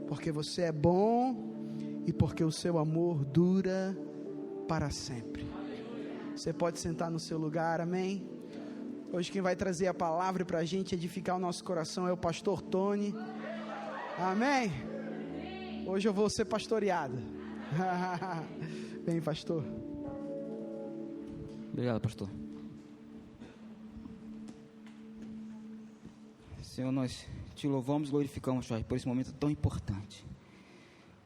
porque você é bom e porque o seu amor dura para sempre. Você pode sentar no seu lugar, amém? Hoje quem vai trazer a palavra para a gente edificar o nosso coração é o pastor Tony, amém? Hoje eu vou ser pastoreado. Bem, pastor. Obrigado, pastor. Senhor, nós te louvamos e glorificamos, Pai, por esse momento tão importante,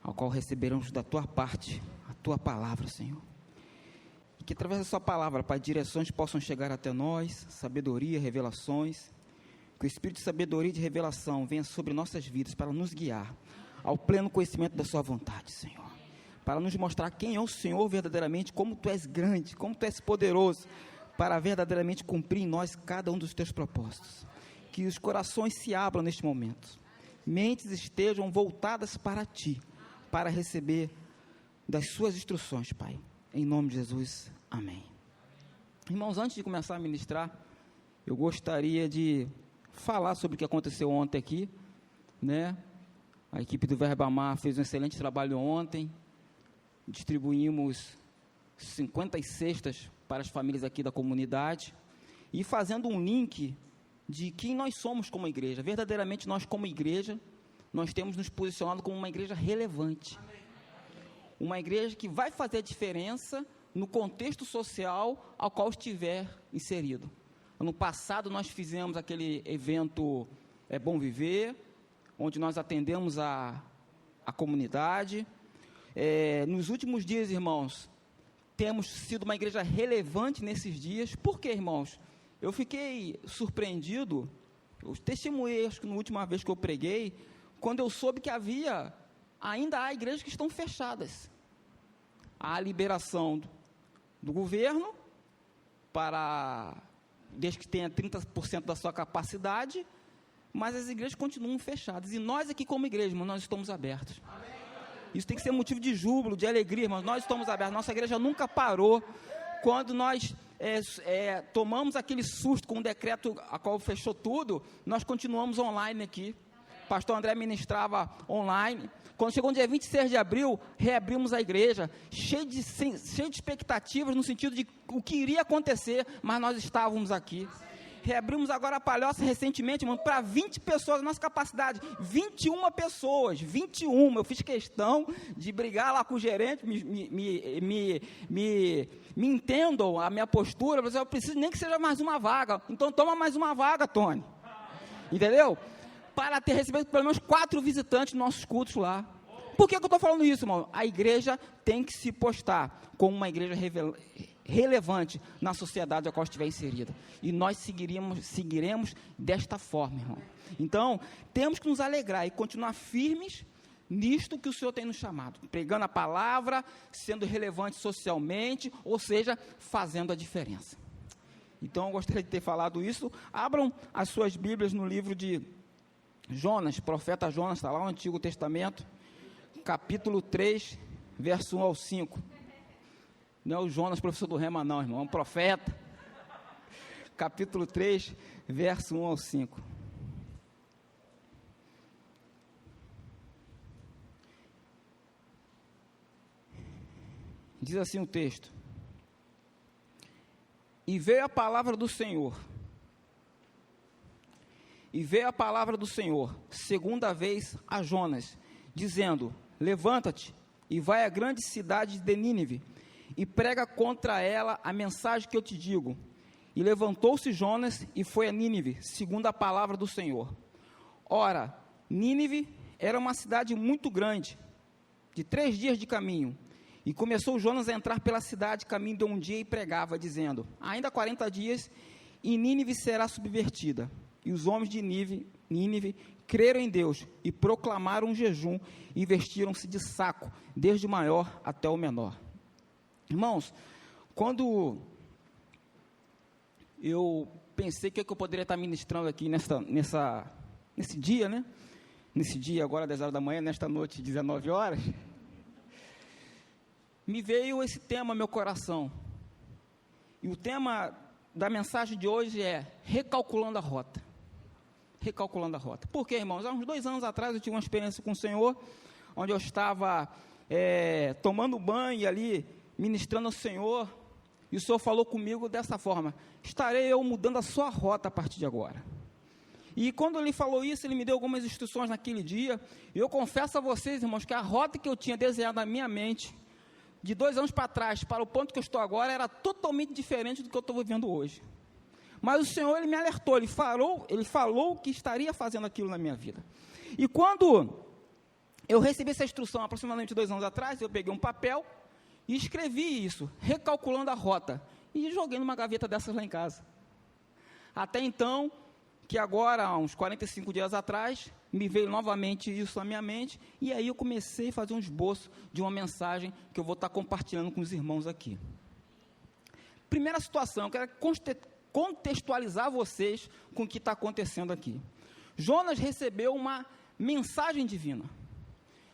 ao qual receberemos da tua parte a tua palavra, Senhor. E que através da sua palavra, Pai, direções possam chegar até nós, sabedoria, revelações. Que o Espírito de sabedoria e de revelação venha sobre nossas vidas para nos guiar ao pleno conhecimento da sua vontade, Senhor. Para nos mostrar quem é o Senhor verdadeiramente, como tu és grande, como tu és poderoso, para verdadeiramente cumprir em nós cada um dos teus propósitos. Que os corações se abram neste momento, mentes estejam voltadas para ti, para receber das suas instruções, Pai. Em nome de Jesus, amém. Irmãos, antes de começar a ministrar, eu gostaria de falar sobre o que aconteceu ontem aqui, né? A equipe do Verbo Amar fez um excelente trabalho ontem. Distribuímos 50 cestas para as famílias aqui da comunidade e fazendo um link de quem nós somos como igreja. Verdadeiramente nós como igreja, nós temos nos posicionado como uma igreja relevante. Uma igreja que vai fazer a diferença no contexto social ao qual estiver inserido. Ano passado nós fizemos aquele evento Bom Viver, onde nós atendemos a comunidade. Nos últimos dias, irmãos, temos sido uma igreja relevante nesses dias. Por quê, irmãos? Eu fiquei surpreendido, eu testemunhei, acho que na última vez que eu preguei, quando eu soube que ainda há igrejas que estão fechadas. Há a liberação do governo, desde que tenha 30% da sua capacidade, mas as igrejas continuam fechadas. E nós aqui como igreja, irmão, nós estamos abertos. Amém. Isso tem que ser motivo de júbilo, de alegria, mas nós estamos abertos. Nossa igreja nunca parou. Quando nós tomamos aquele susto com o decreto a qual fechou tudo, nós continuamos online aqui. Pastor André ministrava online. Quando chegou no dia 26 de abril, reabrimos a igreja, cheio de expectativas, no sentido de o que iria acontecer, mas nós estávamos aqui. Reabrimos agora a Palhoça recentemente, irmão, para 20 pessoas, a nossa capacidade, 21 pessoas, 21, eu fiz questão de brigar lá com o gerente, me entendam a minha postura, eu preciso nem que seja mais uma vaga, então toma mais uma vaga, Tony, entendeu? Para ter recebido pelo menos 4 visitantes nos nossos cultos lá. Por que eu estou falando isso, irmão? A igreja tem que se postar como uma igreja relevante na sociedade a qual estiver inserida, e nós seguiremos desta forma, irmão. Então, temos que nos alegrar e continuar firmes nisto que o Senhor tem nos chamado, pregando a palavra, sendo relevante socialmente, ou seja, fazendo a diferença. Então, eu gostaria de ter falado isso. Abram as suas Bíblias no livro de Jonas, profeta Jonas, está lá no Antigo Testamento, capítulo 3, verso 1 ao 5. Não é o Jonas, professor do Rema, não, irmão, é um profeta. Capítulo 3, verso 1 ao 5. Diz assim o texto: E veio a palavra do Senhor, segunda vez a Jonas, dizendo: Levanta-te e vai à grande cidade de Nínive, e prega contra ela a mensagem que eu te digo. E levantou-se Jonas e foi a Nínive, segundo a palavra do Senhor. Ora, Nínive era uma cidade muito grande, de 3 dias de caminho. E começou Jonas a entrar pela cidade, caminho de um dia, e pregava, dizendo: ainda 40 dias, e Nínive será subvertida. E os homens de Nínive creram em Deus, e proclamaram um jejum, e vestiram-se de saco, desde o maior até o menor. Irmãos, quando eu pensei que eu poderia estar ministrando aqui nesse dia, né? Nesse dia, agora 10 horas da manhã, nesta noite, 19 horas, me veio esse tema ao meu coração. E o tema da mensagem de hoje é recalculando a rota. recalculando a rota. Por quê, irmãos? Há uns 2 anos atrás eu tive uma experiência com o Senhor, onde eu estava tomando banho e ali, ministrando ao Senhor, e o Senhor falou comigo dessa forma: estarei eu mudando a sua rota a partir de agora. E quando ele falou isso, ele me deu algumas instruções naquele dia, e eu confesso a vocês, irmãos, que a rota que eu tinha desenhado na minha mente, de 2 anos para trás, para o ponto que eu estou agora, era totalmente diferente do que eu estou vivendo hoje. Mas o Senhor, Ele me alertou, Ele falou que estaria fazendo aquilo na minha vida. E quando eu recebi essa instrução, aproximadamente 2 anos atrás, eu peguei um papel e escrevi isso, recalculando a rota, e joguei numa gaveta dessas lá em casa. Até então, que agora, há uns 45 dias atrás, me veio novamente isso na minha mente, e aí eu comecei a fazer um esboço de uma mensagem que eu vou estar compartilhando com os irmãos aqui. Primeira situação, eu quero contextualizar vocês com o que está acontecendo aqui. Jonas recebeu uma mensagem divina.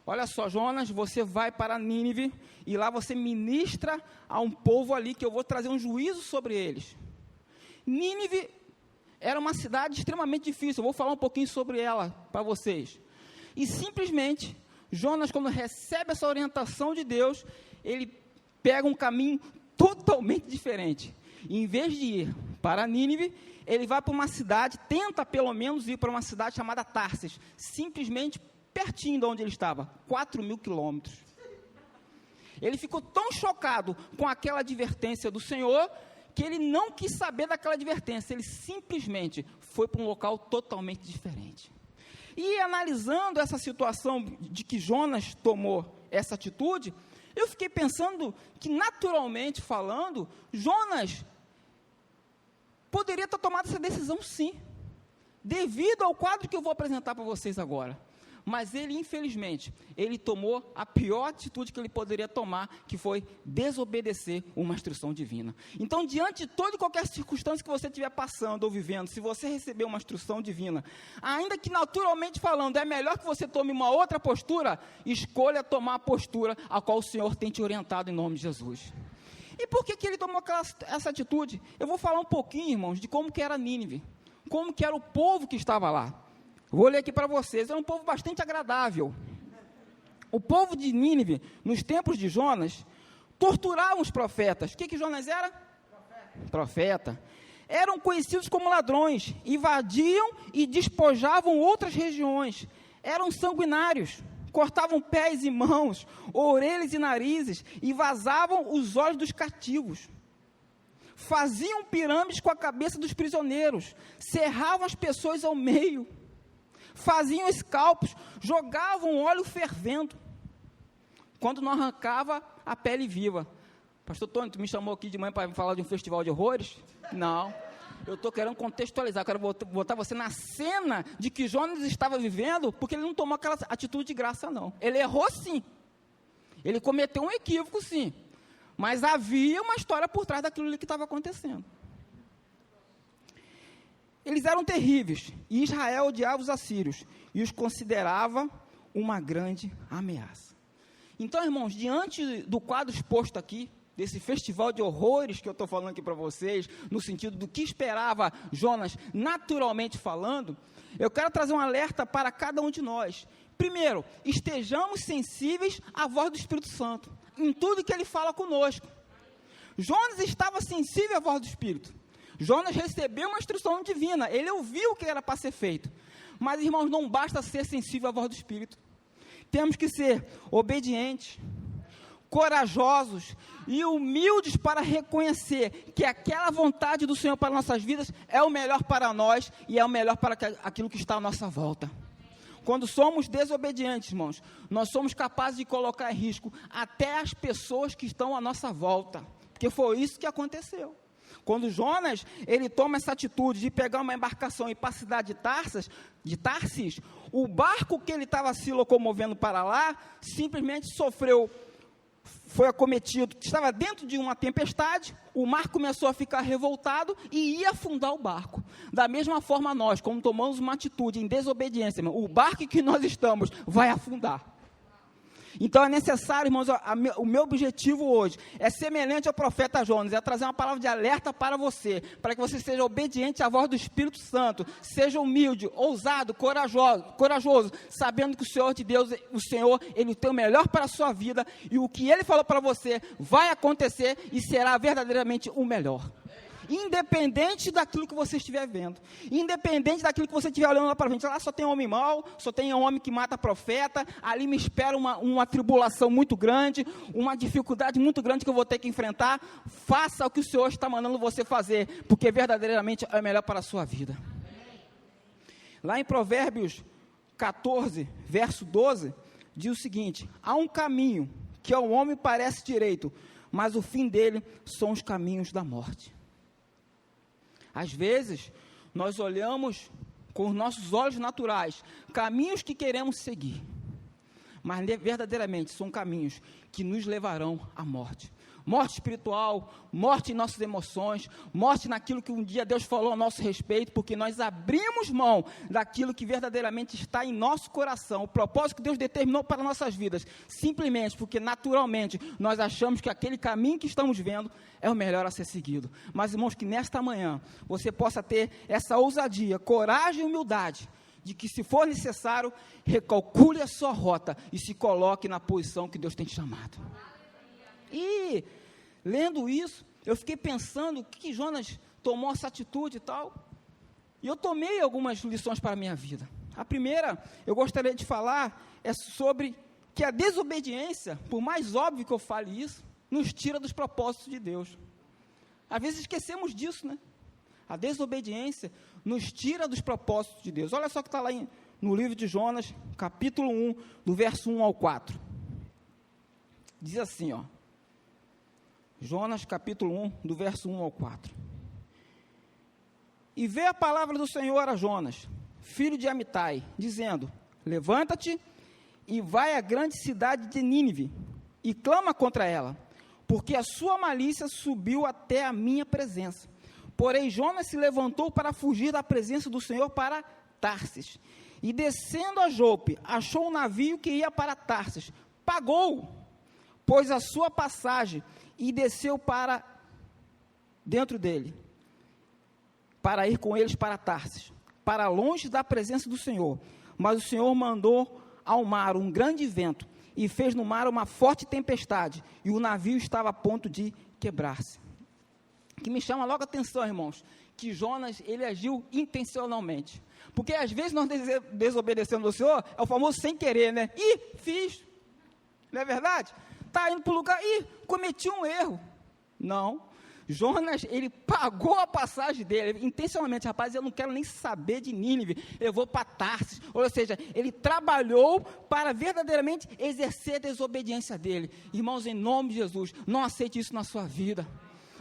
Olha só, Jonas, você vai para Nínive, e lá você ministra a um povo ali, que eu vou trazer um juízo sobre eles. Nínive era uma cidade extremamente difícil, eu vou falar um pouquinho sobre ela para vocês. E simplesmente, Jonas, quando recebe essa orientação de Deus, ele pega um caminho totalmente diferente. E em vez de ir para Nínive, ele vai para uma cidade, tenta pelo menos ir para uma cidade chamada Tarsis, simplesmente pertinho de onde ele estava, 4.000 quilômetros. Ele ficou tão chocado com aquela advertência do Senhor, que ele não quis saber daquela advertência, ele simplesmente foi para um local totalmente diferente. E analisando essa situação de que Jonas tomou essa atitude, eu fiquei pensando que, naturalmente falando, Jonas poderia ter tomado essa decisão sim, devido ao quadro que eu vou apresentar para vocês agora. Mas ele, infelizmente, ele tomou a pior atitude que ele poderia tomar, que foi desobedecer uma instrução divina. Então, diante de toda e qualquer circunstância que você estiver passando ou vivendo, se você receber uma instrução divina, ainda que naturalmente falando, é melhor que você tome uma outra postura, escolha tomar a postura a qual o Senhor tem te orientado em nome de Jesus. E por que ele tomou essa atitude? Eu vou falar um pouquinho, irmãos, de como que era Nínive, como que era o povo que estava lá. Vou ler aqui para vocês, era um povo bastante agradável. O povo de Nínive, nos tempos de Jonas, torturava os profetas. O que Jonas era? Profeta. Eram conhecidos como ladrões, invadiam e despojavam outras regiões. Eram sanguinários, cortavam pés e mãos, orelhas e narizes, e vazavam os olhos dos cativos. Faziam pirâmides com a cabeça dos prisioneiros, serravam as pessoas ao meio, faziam escalpos, jogavam óleo fervendo, quando não arrancava a pele viva. Pastor Tony, tu me chamou aqui de manhã para falar de um festival de horrores? Não, eu estou querendo contextualizar, quero botar você na cena de que Jonas estava vivendo, porque ele não tomou aquela atitude de graça não, ele errou sim, ele cometeu um equívoco sim, mas havia uma história por trás daquilo que estava acontecendo. Eles eram terríveis, e Israel odiava os assírios, e os considerava uma grande ameaça. Então, irmãos, diante do quadro exposto aqui, desse festival de horrores que eu estou falando aqui para vocês, no sentido do que esperava Jonas, naturalmente falando, eu quero trazer um alerta para cada um de nós. Primeiro, estejamos sensíveis à voz do Espírito Santo, em tudo que ele fala conosco. Jonas estava sensível à voz do Espírito. Jonas recebeu uma instrução divina, ele ouviu o que era para ser feito. Mas, irmãos, não basta ser sensível à voz do Espírito. Temos que ser obedientes, corajosos e humildes para reconhecer que aquela vontade do Senhor para nossas vidas é o melhor para nós e é o melhor para aquilo que está à nossa volta. Quando somos desobedientes, irmãos, nós somos capazes de colocar em risco até as pessoas que estão à nossa volta, porque foi isso que aconteceu. Quando Jonas, ele toma essa atitude de pegar uma embarcação e ir para a cidade de Tarsis, o barco que ele estava se locomovendo para lá, simplesmente foi acometido, estava dentro de uma tempestade, o mar começou a ficar revoltado e ia afundar o barco. Da mesma forma nós, como tomamos uma atitude em desobediência, o barco que nós estamos vai afundar. Então é necessário, irmãos, o meu objetivo hoje é semelhante ao profeta Jonas, é trazer uma palavra de alerta para você, para que você seja obediente à voz do Espírito Santo, seja humilde, ousado, corajoso, sabendo que o Senhor de Deus, o Senhor, Ele tem o melhor para a sua vida, e o que Ele falou para você vai acontecer e será verdadeiramente o melhor. Independente daquilo que você estiver vendo, independente daquilo que você estiver olhando lá para frente, lá só tem homem mau, só tem homem que mata profeta, ali me espera uma tribulação muito grande, uma dificuldade muito grande que eu vou ter que enfrentar. Faça o que o Senhor está mandando você fazer, porque verdadeiramente é melhor para a sua vida. Lá em Provérbios 14, verso 12, diz o seguinte: há um caminho que ao homem parece direito, mas o fim dele são os caminhos da morte. Às vezes, nós olhamos com os nossos olhos naturais, caminhos que queremos seguir, mas verdadeiramente são caminhos que nos levarão à morte. Morte espiritual, morte em nossas emoções, morte naquilo que um dia Deus falou a nosso respeito, porque nós abrimos mão daquilo que verdadeiramente está em nosso coração, o propósito que Deus determinou para nossas vidas, simplesmente porque naturalmente nós achamos que aquele caminho que estamos vendo é o melhor a ser seguido. Mas, irmãos, que nesta manhã você possa ter essa ousadia, coragem e humildade, de que, se for necessário, recalcule a sua rota e se coloque na posição que Deus tem te chamado. E, lendo isso, eu fiquei pensando que Jonas tomou essa atitude e tal, e eu tomei algumas lições para a minha vida. A primeira, eu gostaria de falar, é sobre que a desobediência, por mais óbvio que eu fale isso, nos tira dos propósitos de Deus. Às vezes esquecemos disso, né? A desobediência nos tira dos propósitos de Deus. Olha só o que está lá no livro de Jonas, capítulo 1, do verso 1 ao 4. Diz assim, ó. Jonas, capítulo 1, do verso 1 ao 4. E veio a palavra do Senhor a Jonas, filho de Amitai, dizendo: levanta-te e vai à grande cidade de Nínive, e clama contra ela, porque a sua malícia subiu até a minha presença. Porém, Jonas se levantou para fugir da presença do Senhor para Tarsis, e descendo a Jope, achou um navio que ia para Tarsis, pagou, pôs a sua passagem, e desceu para dentro dele, para ir com eles para Tarsis, para longe da presença do Senhor. Mas o Senhor mandou ao mar um grande vento, e fez no mar uma forte tempestade, e o navio estava a ponto de quebrar-se. Que me chama logo a atenção, irmãos, que Jonas, ele agiu intencionalmente, porque às vezes nós desobedecemos ao Senhor, é o famoso sem querer, né? Fiz, não é verdade? Está indo para o lugar, cometi um erro. Não, Jonas, ele pagou a passagem dele, intencionalmente, rapaz, eu não quero nem saber de Nínive, eu vou para Tarsis, ou seja, ele trabalhou para verdadeiramente exercer a desobediência dele. Irmãos, em nome de Jesus, não aceite isso na sua vida.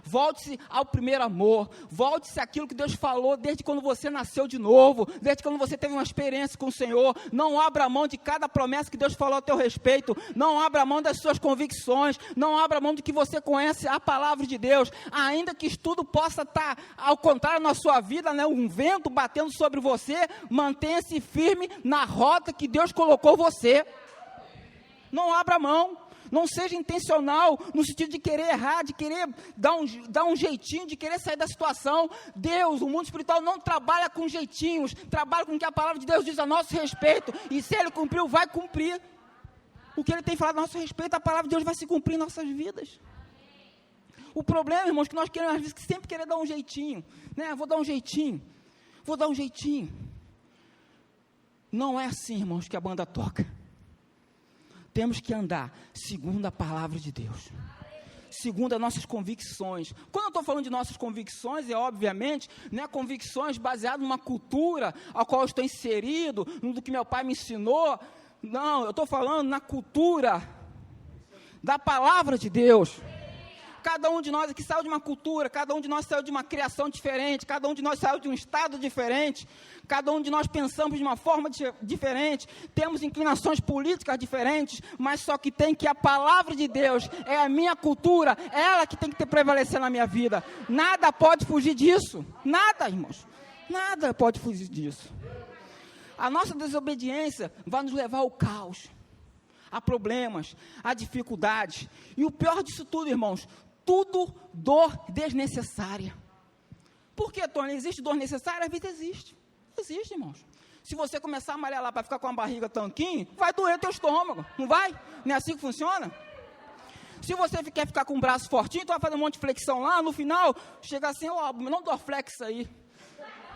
Volte-se ao primeiro amor, volte-se àquilo que Deus falou desde quando você nasceu de novo, desde quando você teve uma experiência com o Senhor. Não abra mão de cada promessa que Deus falou a teu respeito, não abra mão das suas convicções, não abra mão de que você conhece a palavra de Deus, ainda que tudo possa estar ao contrário na sua vida, né? Um vento batendo sobre você, mantenha-se firme na rota que Deus colocou você. Não abra mão. Não seja intencional no sentido de querer errar, de querer dar um jeitinho, de querer sair da situação. Deus, o mundo espiritual não trabalha com jeitinhos, trabalha com o que a palavra de Deus diz a nosso respeito, e se Ele cumpriu, vai cumprir. O que Ele tem falado a nosso respeito, a palavra de Deus vai se cumprir em nossas vidas. O problema, irmãos, que nós queremos às vezes sempre querer dar um jeitinho, né? Vou dar um jeitinho. Não é assim, irmãos, que a banda toca. Temos que andar segundo a palavra de Deus, segundo as nossas convicções. Quando eu estou falando de nossas convicções, obviamente, não é convicções baseadas numa cultura a qual eu estou inserido, no que meu pai me ensinou. Não, eu estou falando na cultura da palavra de Deus. Cada um de nós aqui saiu de uma cultura, cada um de nós saiu de uma criação diferente, cada um de nós saiu de um estado diferente, cada um de nós pensamos de uma forma diferente, temos inclinações políticas diferentes, mas só que tem que a palavra de Deus é a minha cultura, é ela que tem que prevalecer na minha vida. Nada pode fugir disso, nada, irmãos, nada pode fugir disso. A nossa desobediência vai nos levar ao caos. a problemas, a dificuldades. E o pior disso tudo, irmãos, tudo dor desnecessária. Por que, Tony? Existe dor necessária? Às vezes existe. Existe, irmãos. Se você começar a malhar lá para ficar com a barriga tanquinho, vai doer teu estômago, não vai? Não é assim que funciona? Se você quer ficar com o braço fortinho, tu vai fazer um monte de flexão lá, no final, chega assim, ó, não dor flex aí.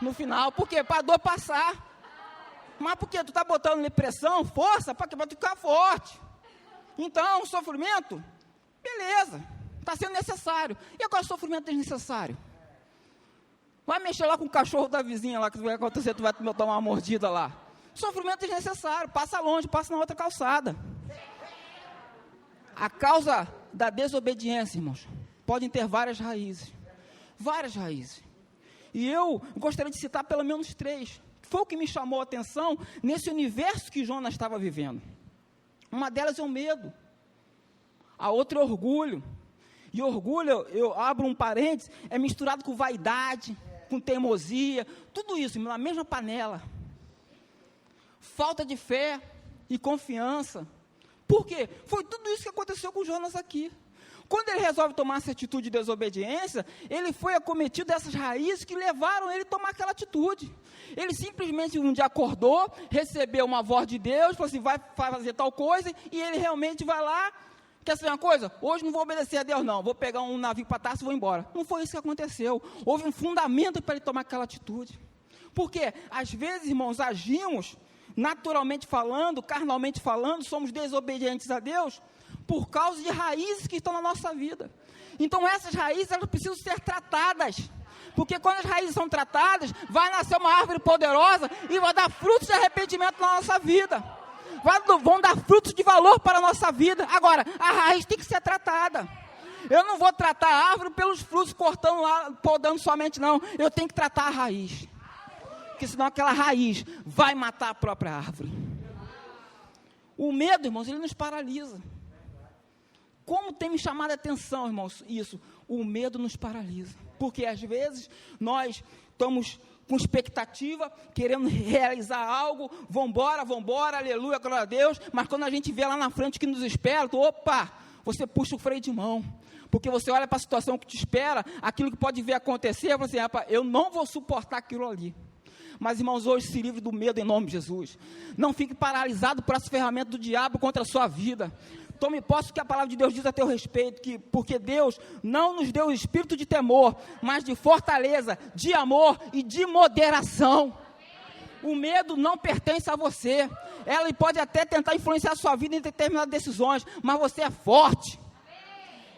No final, por quê? Para a dor passar. Mas por quê? Tu está botando pressão, força, para tu ficar forte. Então, o sofrimento, beleza, está sendo necessário. E agora o sofrimento desnecessário? Vai mexer lá com o cachorro da vizinha lá, que vai acontecer, tu vai tomar uma mordida lá. Sofrimento desnecessário, passa longe, passa na outra calçada. A causa da desobediência, irmãos, podem ter várias raízes. Várias raízes. E eu gostaria de citar pelo menos 3. Foi o que me chamou a atenção nesse universo que Jonas estava vivendo. Uma delas é o medo. A outra é o orgulho. E orgulho, eu abro um parênteses, é misturado com vaidade, com teimosia, tudo isso na mesma panela. Falta de fé e confiança. Por quê? Foi tudo isso que aconteceu com Jonas aqui. Quando ele resolve tomar essa atitude de desobediência, ele foi acometido dessas raízes que levaram ele a tomar aquela atitude. Ele simplesmente um dia acordou, recebeu uma voz de Deus, falou assim, vai fazer tal coisa, e ele realmente vai lá, quer saber uma coisa? Hoje não vou obedecer a Deus não, vou pegar um navio para Tarso e vou embora. Não foi isso que aconteceu. Houve um fundamento para ele tomar aquela atitude. Porque, às vezes, irmãos, agimos, naturalmente falando, carnalmente falando, somos desobedientes a Deus, por causa de raízes que estão na nossa vida. Então, essas raízes, elas precisam ser tratadas. Porque quando as raízes são tratadas, vai nascer uma árvore poderosa e vai dar frutos de arrependimento na nossa vida. Vão dar frutos de valor para a nossa vida. Agora, a raiz tem que ser tratada. Eu não vou tratar a árvore pelos frutos, cortando lá, podando somente, não. Eu tenho que tratar a raiz. Porque senão aquela raiz vai matar a própria árvore. O medo, irmãos, ele nos paralisa. Como tem me chamado a atenção, irmãos, isso? O medo nos paralisa. Porque às vezes nós estamos com expectativa, querendo realizar algo, vambora, aleluia, glória a Deus, mas quando a gente vê lá na frente o que nos espera, opa, você puxa o freio de mão. Porque você olha para a situação que te espera, aquilo que pode vir acontecer, você assim, rapaz, eu não vou suportar aquilo ali. Mas, irmãos, hoje se livre do medo em nome de Jesus. Não fique paralisado por essa ferramenta do diabo contra a sua vida. Tome posse do que a palavra de Deus diz a teu respeito, porque Deus não nos deu o espírito de temor, mas de fortaleza, de amor e de moderação. O medo não pertence a você. Ela pode até tentar influenciar a sua vida em determinadas decisões, mas você é forte.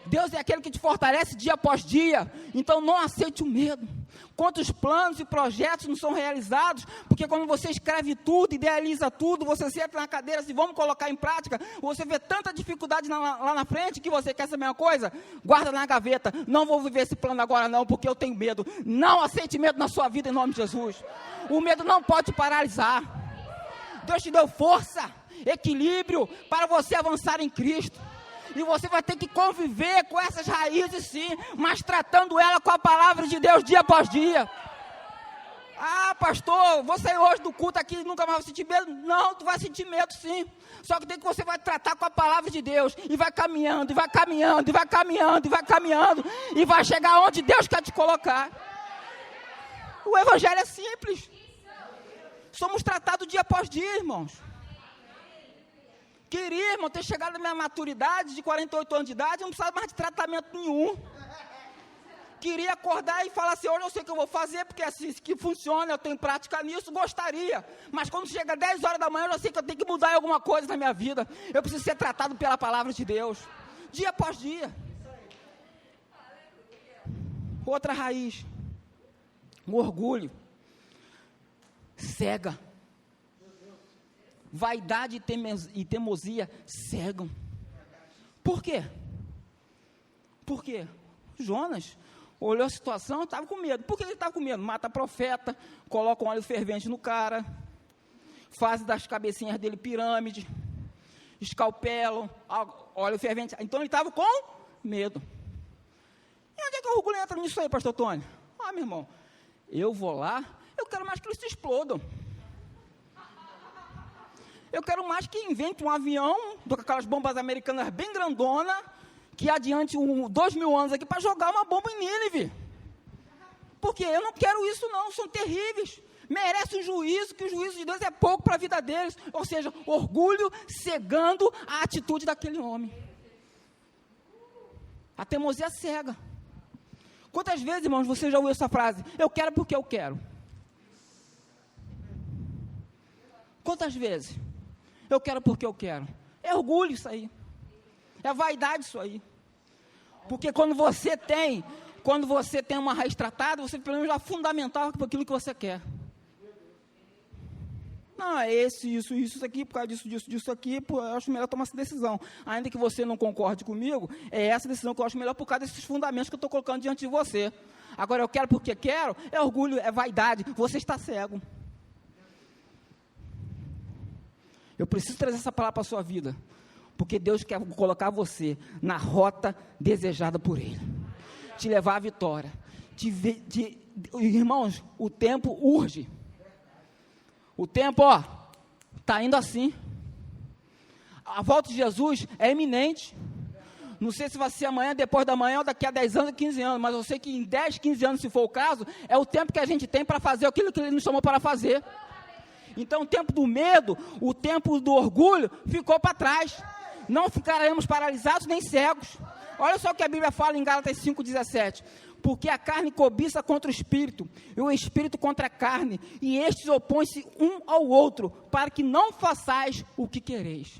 Deus é aquele que te fortalece dia após dia. Então não aceite o medo. Quantos planos e projetos não são realizados? Porque quando você escreve tudo, idealiza tudo, você senta na cadeira assim, vamos colocar em prática, você vê tanta dificuldade lá na frente, que você quer saber uma coisa? Guarda na gaveta, não vou viver esse plano agora não, porque eu tenho medo. Não aceite medo na sua vida em nome de Jesus. O medo não pode te paralisar. Deus te deu força, equilíbrio, para você avançar em Cristo. E você vai ter que conviver com essas raízes sim, mas tratando ela com a palavra de Deus dia após dia. Ah, pastor, vou sair hoje do culto aqui e nunca mais vou sentir medo. Não, tu vai sentir medo sim. Só que tem que você vai tratar com a palavra de Deus. E vai caminhando, e vai caminhando, e vai caminhando, e vai caminhando. E vai chegar onde Deus quer te colocar. O evangelho é simples. Somos tratados dia após dia, irmãos. Queria, irmão, ter chegado na minha maturidade de 48 anos de idade, eu não precisava mais de tratamento nenhum. Queria acordar e falar assim, hoje eu sei o que eu vou fazer, porque é assim que funciona, eu tenho prática nisso, gostaria. Mas quando chega 10 horas da manhã, eu já sei que eu tenho que mudar alguma coisa na minha vida. Eu preciso ser tratado pela palavra de Deus, dia após dia. Outra raiz, o orgulho, cega. Vaidade e teimosia cegam. Por quê? Por quê? Jonas olhou a situação e estava com medo. Por que ele estava com medo? Mata profeta, coloca um óleo fervente no cara, faz das cabecinhas dele pirâmide, escalpelam, óleo fervente. Então ele estava com medo. E onde é que o orgulho entra nisso aí, pastor Tony? Ah, meu irmão, eu vou lá, eu quero mais que eles se explodam. Eu quero mais que invente um avião, com aquelas bombas americanas bem grandona, que adiante 2.000 anos aqui, para jogar uma bomba em Nínive. Porque eu não quero isso não, são terríveis. Merece um juízo, que o juízo de Deus é pouco para a vida deles. Ou seja, orgulho cegando a atitude daquele homem. A teimosia cega. Quantas vezes, irmãos, você já ouviu essa frase? Eu quero porque eu quero. Quantas vezes? Eu quero porque eu quero. É orgulho isso aí. É vaidade isso aí. Porque quando você tem uma raiz tratada, você pelo menos já fundamental para aquilo que você quer. Não, é isso aqui, por causa disso aqui, eu acho melhor tomar essa decisão. Ainda que você não concorde comigo, é essa decisão que eu acho melhor por causa desses fundamentos que eu estou colocando diante de você. Agora, eu quero porque quero, é orgulho, é vaidade, você está cego. Eu preciso trazer essa palavra para a sua vida, porque Deus quer colocar você na rota desejada por Ele, te levar à vitória. Irmãos, o tempo urge. O tempo, está indo assim. A volta de Jesus é iminente. Não sei se vai ser amanhã, depois da manhã, ou daqui a 10 anos, 15 anos, mas eu sei que em 10, 15 anos, se for o caso, é o tempo que a gente tem para fazer aquilo que Ele nos chamou para fazer. Então, o tempo do medo, o tempo do orgulho, ficou para trás. Não ficaremos paralisados nem cegos. Olha só o que a Bíblia fala em Gálatas 5,17. Porque a carne cobiça contra o espírito, e o espírito contra a carne, e estes opõem-se um ao outro, para que não façais o que quereis.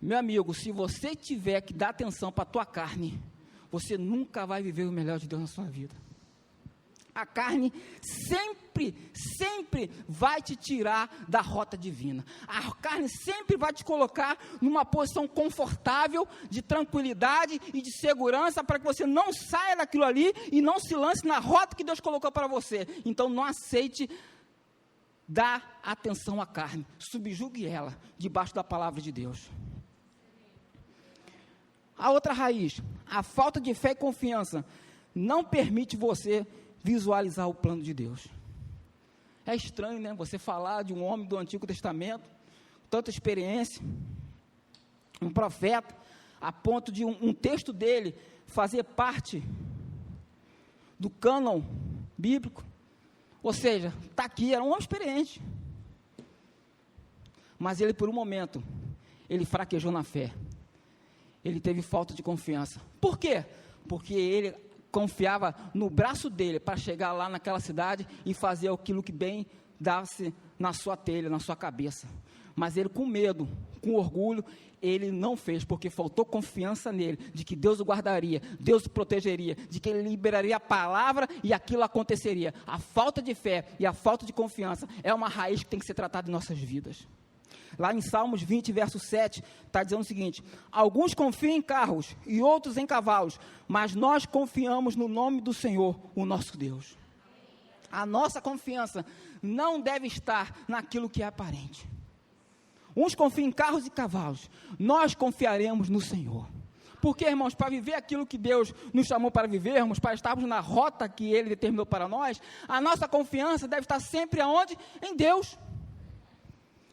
Meu amigo, se você tiver que dar atenção para a tua carne, você nunca vai viver o melhor de Deus na sua vida. A carne sempre vai te tirar da rota divina. A carne sempre vai te colocar numa posição confortável, de tranquilidade e de segurança, para que você não saia daquilo ali e não se lance na rota que Deus colocou para você. Então, não aceite dar atenção à carne. Subjugue ela debaixo da palavra de Deus. A outra raiz, a falta de fé e confiança, não permite você visualizar o plano de Deus. É estranho, né? Você falar de um homem do Antigo Testamento, tanta experiência, um profeta, a ponto de um texto dele fazer parte do cânon bíblico. Ou seja, está aqui, era um homem experiente. Mas ele, por um momento, ele fraquejou na fé. Ele teve falta de confiança. Por quê? Porque ele confiava no braço dele para chegar lá naquela cidade e fazer aquilo que bem dava-se na sua telha, na sua cabeça. Mas ele, com medo, com orgulho, ele não fez, porque faltou confiança nele, de que Deus o guardaria, Deus o protegeria, de que ele liberaria a palavra e aquilo aconteceria. A falta de fé e a falta de confiança é uma raiz que tem que ser tratada em nossas vidas. Lá em Salmos 20, verso 7, está dizendo o seguinte: alguns confiam em carros e outros em cavalos, mas nós confiamos no nome do Senhor, o nosso Deus. A nossa confiança não deve estar naquilo que é aparente. Uns confiam em carros e cavalos, nós confiaremos no Senhor. Porque, irmãos, para viver aquilo que Deus nos chamou para vivermos, para estarmos na rota que Ele determinou para nós, a nossa confiança deve estar sempre aonde? Em Deus.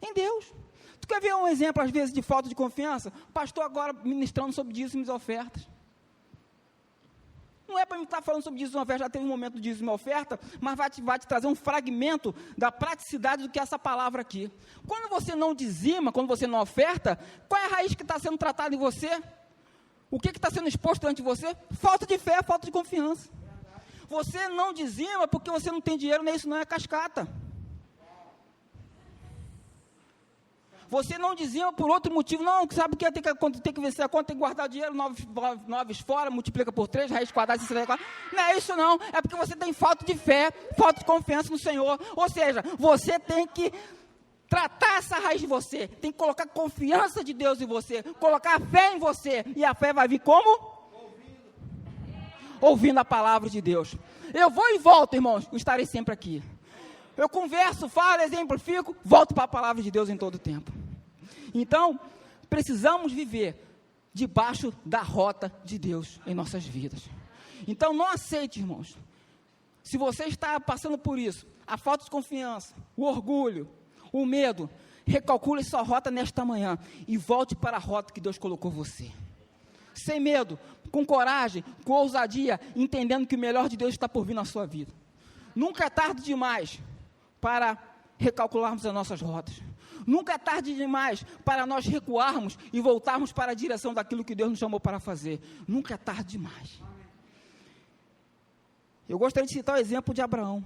Em Deus. Tu quer ver um exemplo, às vezes, de falta de confiança? O pastor agora ministrando sobre dízimos e ofertas. Não é para me estar falando sobre dízimos e ofertas, já teve um momento do dízimo e oferta, mas vai te trazer um fragmento da praticidade do que é essa palavra aqui. Quando você não dizima, quando você não oferta, qual é a raiz que está sendo tratada em você? O que está sendo exposto diante de você? Falta de fé, falta de confiança. Você não dizima porque você não tem dinheiro, nem isso não é cascata. Você não dizima por outro motivo, não, sabe o que tem que vencer a conta, tem que guardar dinheiro, 9 fora, multiplica por 3, raiz quadrada, 64. Não é isso não, é porque você tem falta de fé, falta de confiança no Senhor. Ou seja, você tem que tratar essa raiz de você, tem que colocar confiança de Deus em você, colocar fé em você, e a fé vai vir como? Ouvindo a palavra de Deus. Eu vou e volto, irmãos, estarei sempre aqui. Eu converso, falo, exemplifico, volto para a palavra de Deus em todo o tempo. Então, precisamos viver debaixo da rota de Deus em nossas vidas. Então, não aceite, irmãos. Se você está passando por isso, a falta de confiança, o orgulho, o medo, recalcule sua rota nesta manhã e volte para a rota que Deus colocou você. Sem medo, com coragem, com ousadia, entendendo que o melhor de Deus está por vir na sua vida. Nunca é tarde demais para recalcularmos as nossas rotas. Nunca é tarde demais para nós recuarmos e voltarmos para a direção daquilo que Deus nos chamou para fazer. Nunca é tarde demais. Eu gostaria de citar o exemplo de Abraão.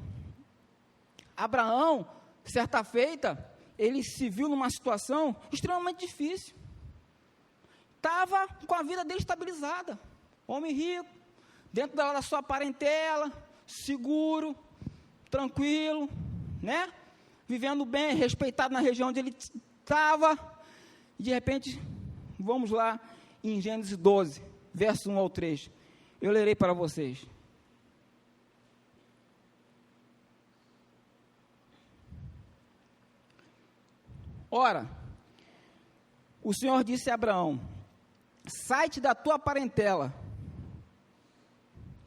Abraão, certa feita, ele se viu numa situação extremamente difícil. Estava com a vida destabilizada. Homem rico, dentro da sua parentela, seguro, tranquilo, né? Vivendo bem, respeitado na região onde ele estava. E de repente, vamos lá em Gênesis 12, verso 1 ao 3. Eu lerei para vocês. Ora, o Senhor disse a Abraão: sai-te da tua parentela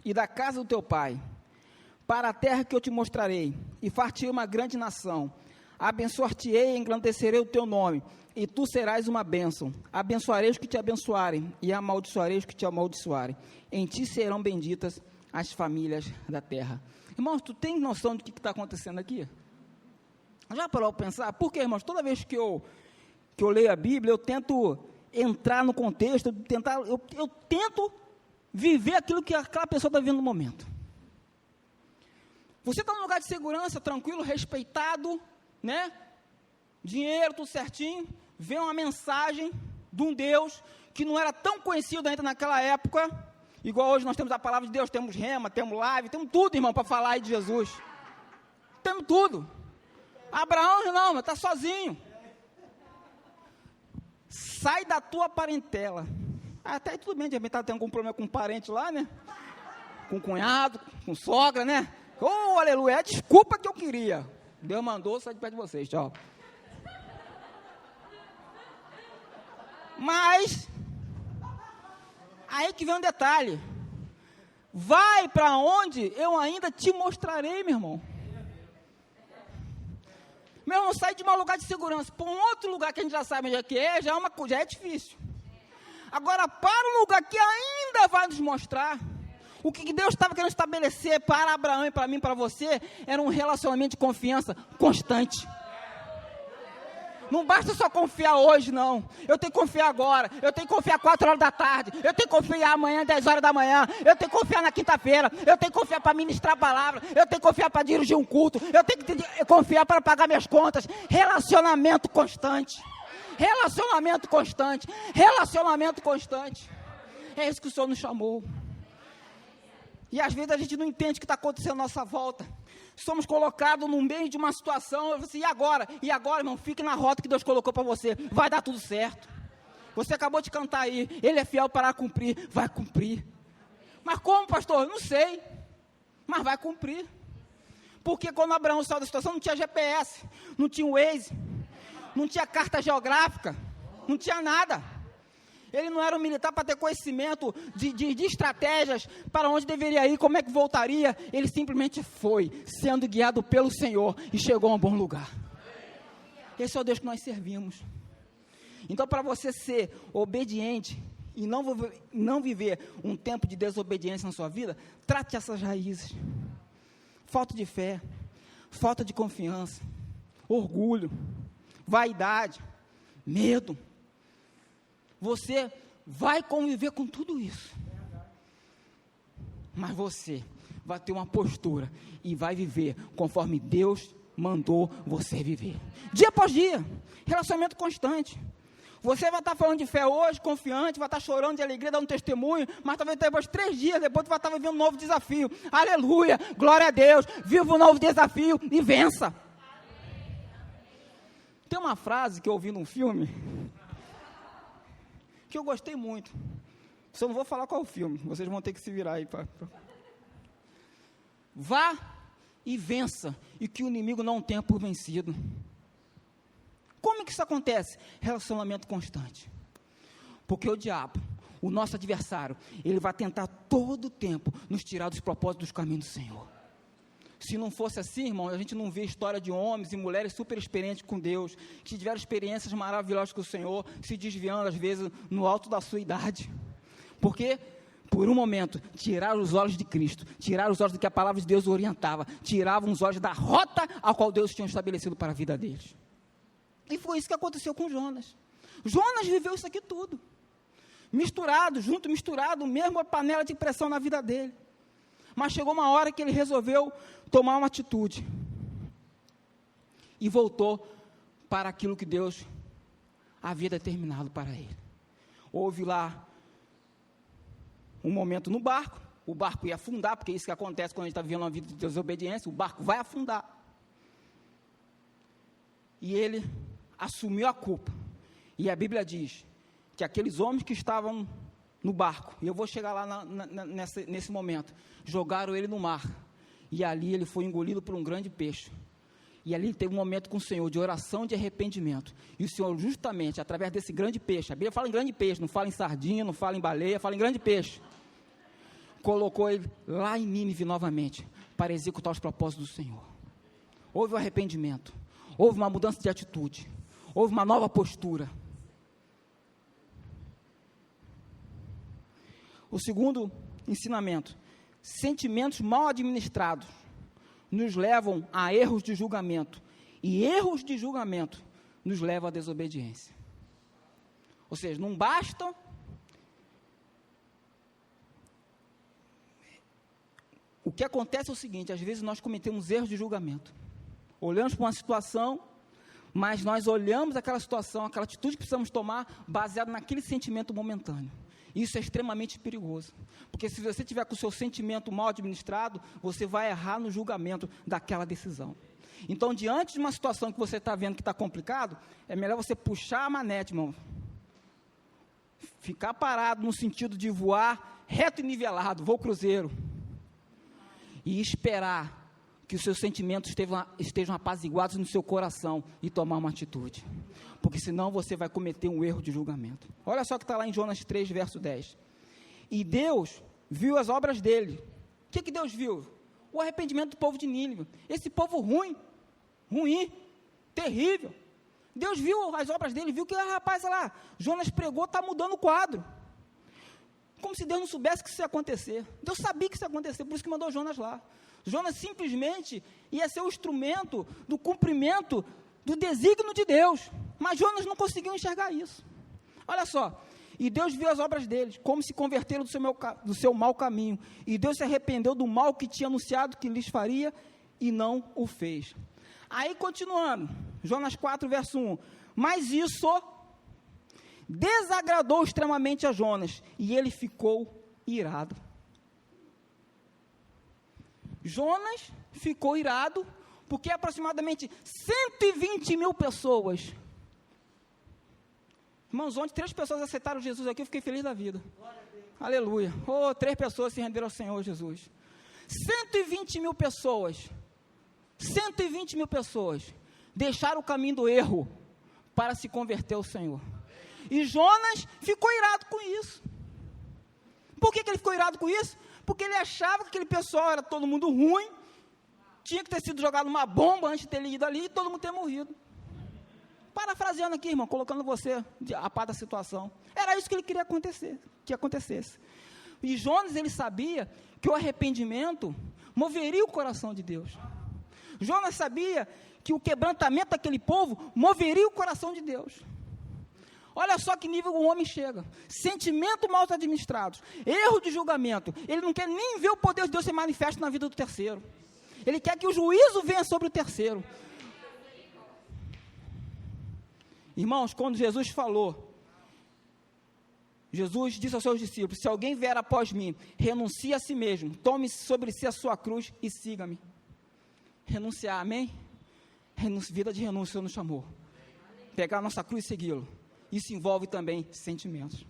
e da casa do teu pai, para a terra que eu te mostrarei, e far-te-ei uma grande nação. Abençoar-te-ei e engrandecerei o teu nome, e tu serás uma bênção. Abençoarei os que te abençoarem, e amaldiçoarei os que te amaldiçoarem. Em ti serão benditas as famílias da terra. Irmãos, tu tem noção do que está acontecendo aqui? Já parou para pensar? Porque, irmãos, toda vez que eu leio a Bíblia, eu tento entrar no contexto, eu tento viver aquilo que aquela pessoa está vivendo no momento. Você está num lugar de segurança, tranquilo, respeitado, né? Dinheiro, tudo certinho. Vem uma mensagem de um Deus que não era tão conhecido ainda naquela época, igual hoje nós temos a palavra de Deus, temos rema, temos live, temos tudo, irmão, para falar aí de Jesus. Temos tudo. Abraão, não, está sozinho. Sai da tua parentela. Até aí tudo bem, de repente está tendo algum problema com um parente lá, né? Com cunhado, com sogra, né? Oh, aleluia, é a desculpa que eu queria. Deus mandou, sai de perto de vocês, tchau. Mas, aí que vem um detalhe. Vai para onde eu ainda te mostrarei, meu irmão. Meu irmão, sai de um lugar de segurança para um outro lugar que a gente já sabe onde é que é, já é difícil. Agora, para um lugar que ainda vai nos mostrar, o que Deus estava querendo estabelecer para Abraão e para mim, para você, era um relacionamento de confiança constante. Não basta só confiar hoje, não. Eu tenho que confiar agora. Eu tenho que confiar 4 horas da tarde. Eu tenho que confiar amanhã, 10 horas da manhã. Eu tenho que confiar na quinta-feira. Eu tenho que confiar para ministrar a palavra. Eu tenho que confiar para dirigir um culto. Eu tenho que confiar para pagar minhas contas. Relacionamento constante. Relacionamento constante. Relacionamento constante. É isso que o Senhor nos chamou. E às vezes a gente não entende o que está acontecendo à nossa volta. Somos colocados no meio de uma situação, eu assim, e agora? E agora, irmão, fique na rota que Deus colocou para você, vai dar tudo certo. Você acabou de cantar aí, Ele é fiel para cumprir, vai cumprir. Mas como, pastor? Não sei, mas vai cumprir. Porque quando Abraão saiu da situação, não tinha GPS, não tinha Waze, não tinha carta geográfica, não tinha nada. Ele não era um militar para ter conhecimento de estratégias, para onde deveria ir, como é que voltaria. Ele simplesmente foi, sendo guiado pelo Senhor, e chegou a um bom lugar. Esse é o Deus que nós servimos. Então, para você ser obediente e não viver um tempo de desobediência na sua vida, trate essas raízes. Falta de fé, falta de confiança, orgulho, vaidade, medo. Você vai conviver com tudo isso. Mas você vai ter uma postura e vai viver conforme Deus mandou você viver. Dia após dia, relacionamento constante. Você vai estar falando de fé hoje, confiante, vai estar chorando de alegria, dando testemunho, mas talvez depois, 3 dias depois, você vai estar vivendo um novo desafio. Aleluia, glória a Deus, viva um novo desafio e vença. Tem uma frase que eu ouvi num filme que eu gostei muito. Só não vou falar qual é o filme, vocês vão ter que se virar aí. Vá e vença, e que o inimigo não tenha por vencido. Como que isso acontece? Relacionamento constante. Porque o diabo, o nosso adversário, ele vai tentar todo o tempo nos tirar dos propósitos dos caminhos do Senhor. Se não fosse assim, irmão, a gente não vê história de homens e mulheres super experientes com Deus, que tiveram experiências maravilhosas com o Senhor, se desviando às vezes no alto da sua idade. Porque, por um momento, tiraram os olhos de Cristo, tiraram os olhos do que a palavra de Deus orientava, tiravam os olhos da rota a qual Deus tinha estabelecido para a vida deles. E foi isso que aconteceu com Jonas. Jonas viveu isso aqui tudo. Misturado, mesmo panela de pressão na vida dele. Mas chegou uma hora que ele resolveu tomar uma atitude. E voltou para aquilo que Deus havia determinado para ele. Houve lá um momento no barco, o barco ia afundar, porque é isso que acontece quando a gente está vivendo uma vida de desobediência, o barco vai afundar. E ele assumiu a culpa. E a Bíblia diz que aqueles homens que estavam no barco, e eu vou chegar lá nesse momento, jogaram ele no mar, e ali ele foi engolido por um grande peixe, e ali ele teve um momento com o Senhor, de oração, de arrependimento, e o Senhor justamente, através desse grande peixe, a Bíblia fala em grande peixe, não fala em sardinha, não fala em baleia, fala em grande peixe, colocou ele lá em Nínive novamente, para executar os propósitos do Senhor. Houve um arrependimento, houve uma mudança de atitude, houve uma nova postura. O segundo ensinamento: sentimentos mal administrados nos levam a erros de julgamento, e erros de julgamento nos levam à desobediência. Ou seja, não basta o que acontece é o seguinte: às vezes nós cometemos erros de julgamento, olhamos para uma situação, mas nós olhamos aquela situação, aquela atitude que precisamos tomar, baseado naquele sentimento momentâneo. Isso é extremamente perigoso, porque se você tiver com o seu sentimento mal administrado, você vai errar no julgamento daquela decisão. Então, diante de uma situação que você está vendo que está complicado, é melhor você puxar a manete, irmão, ficar parado no sentido de voar reto e nivelado, voo cruzeiro, e esperar que os seus sentimentos estejam apaziguados no seu coração e tomar uma atitude, porque senão você vai cometer um erro de julgamento. Olha só o que está lá em Jonas 3, verso 10. E Deus viu as obras dele. O que Deus viu? O arrependimento do povo de Nínive. Esse povo ruim, terrível. Deus viu as obras dele, viu que, rapaz, olha lá, Jonas pregou, está mudando o quadro. Como se Deus não soubesse que isso ia acontecer. Deus sabia que isso ia acontecer, por isso que mandou Jonas lá. Jonas simplesmente ia ser o instrumento do cumprimento do desígnio de Deus, mas Jonas não conseguiu enxergar isso. Olha só, e Deus viu as obras deles, como se converteram do seu mau caminho, e Deus se arrependeu do mal que tinha anunciado que lhes faria, e não o fez. Aí continuando, Jonas 4, verso 1, mas isso desagradou extremamente a Jonas, e ele ficou irado. Jonas ficou irado, porque aproximadamente 120 mil pessoas, irmãos, ontem 3 pessoas aceitaram Jesus aqui, eu fiquei feliz da vida, aleluia, 3 pessoas se renderam ao Senhor Jesus, 120 mil pessoas, deixaram o caminho do erro, para se converter ao Senhor, e Jonas ficou irado com isso. Por que ele ficou irado com isso? Porque ele achava que aquele pessoal era todo mundo ruim, tinha que ter sido jogado uma bomba antes de ter ido ali e todo mundo ter morrido. Parafraseando aqui, irmão, colocando você a par da situação. Era isso que ele queria que acontecesse. E Jonas, ele sabia que o arrependimento moveria o coração de Deus. Jonas sabia que o quebrantamento daquele povo moveria o coração de Deus. Olha só que nível o homem chega. Sentimento mal administrado, erro de julgamento. Ele não quer nem ver o poder de Deus se manifesto na vida do terceiro. Ele quer que o juízo venha sobre o terceiro. Irmãos, quando Jesus falou, Jesus disse aos seus discípulos: se alguém vier após mim, renuncie a si mesmo, tome sobre si a sua cruz e siga-me. Renunciar, amém? Vida de renúncia, o Senhor nos chamou. Pegar a nossa cruz e segui-lo. Isso envolve também sentimentos.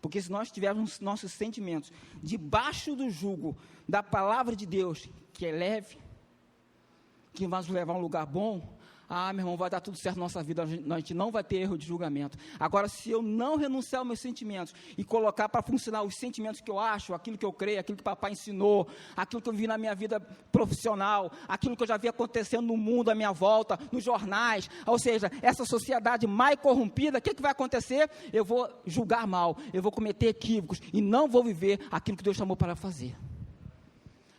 Porque se nós tivermos nossos sentimentos debaixo do jugo da palavra de Deus, que é leve, que vai nos levar a um lugar bom, meu irmão, vai dar tudo certo na nossa vida, a gente não vai ter erro de julgamento. Agora, se eu não renunciar aos meus sentimentos e colocar para funcionar os sentimentos que eu acho, aquilo que eu creio, aquilo que papai ensinou, aquilo que eu vi na minha vida profissional, aquilo que eu já vi acontecendo no mundo à minha volta, nos jornais, ou seja, essa sociedade mais corrompida, o que vai acontecer? Eu vou julgar mal, eu vou cometer equívocos e não vou viver aquilo que Deus chamou para fazer.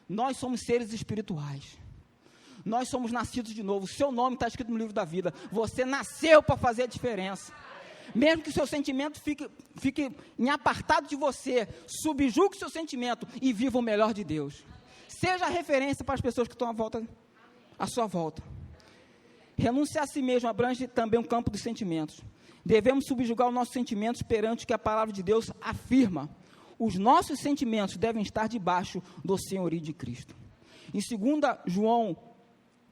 Nós somos seres espirituais. Nós somos nascidos de novo. O seu nome está escrito no livro da vida. Você nasceu para fazer a diferença. Mesmo que o seu sentimento fique em apartado de você, subjugue o seu sentimento e viva o melhor de Deus. Seja a referência para as pessoas que estão à sua volta. Renunciar a si mesmo abrange também o campo dos sentimentos. Devemos subjugar os nossos sentimentos perante o que a palavra de Deus afirma. Os nossos sentimentos devem estar debaixo do senhorio de Cristo. Em 2 João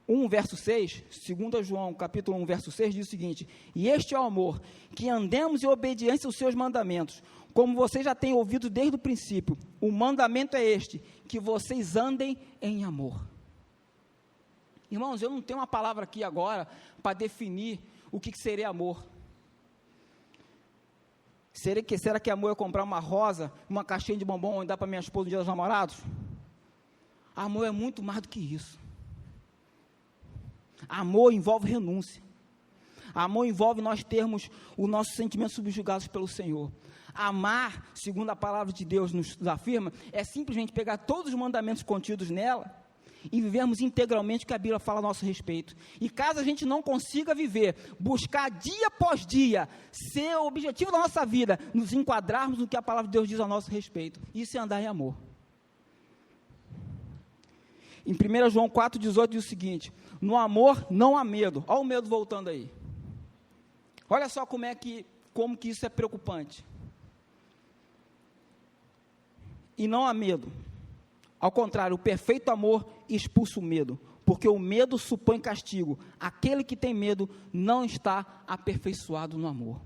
1, verso 6, 2 João, capítulo 1, verso 6, diz o seguinte: e este é o amor, que andemos em obediência aos seus mandamentos, como vocês já têm ouvido desde o princípio. O mandamento é este, que vocês andem em amor. Irmãos, eu não tenho uma palavra aqui agora para definir o que seria amor. Será que amor é comprar uma rosa, uma caixinha de bombom e dar para minha esposa no dia dos namorados? Amor é muito mais do que isso. Amor envolve renúncia. Amor envolve nós termos os nossos sentimentos subjugados pelo Senhor. Amar, segundo a palavra de Deus nos afirma, é simplesmente pegar todos os mandamentos contidos nela e vivermos integralmente o que a Bíblia fala a nosso respeito. E caso a gente não consiga viver, buscar dia após dia, ser o objetivo da nossa vida, nos enquadrarmos no que a palavra de Deus diz a nosso respeito. Isso é andar em amor. Em 1 João 4,18 diz o seguinte: no amor não há medo. Olha o medo voltando aí. Olha só como que isso é preocupante. E não há medo. Ao contrário, o perfeito amor expulsa o medo, porque o medo supõe castigo. Aquele que tem medo não está aperfeiçoado no amor.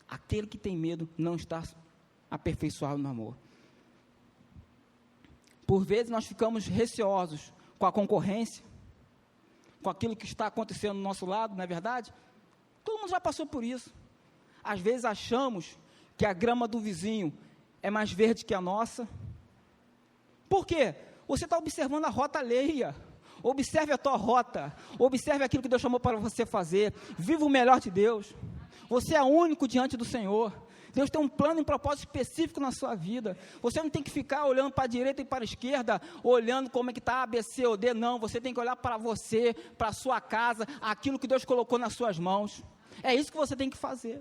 Aquele que tem medo não está aperfeiçoado no amor. Por vezes nós ficamos receosos com a concorrência, com aquilo que está acontecendo do nosso lado, não é verdade? Todo mundo já passou por isso. Às vezes achamos que a grama do vizinho é mais verde que a nossa. Por quê? Você está observando a rota alheia. Observe a tua rota. Observe aquilo que Deus chamou para você fazer. Viva o melhor de Deus. Você é único diante do Senhor. Deus tem um plano e um propósito específico na sua vida. Você não tem que ficar olhando para a direita e para a esquerda, olhando como é que está A, B, C ou D, não. Você tem que olhar para você, para a sua casa, aquilo que Deus colocou nas suas mãos. É isso que você tem que fazer.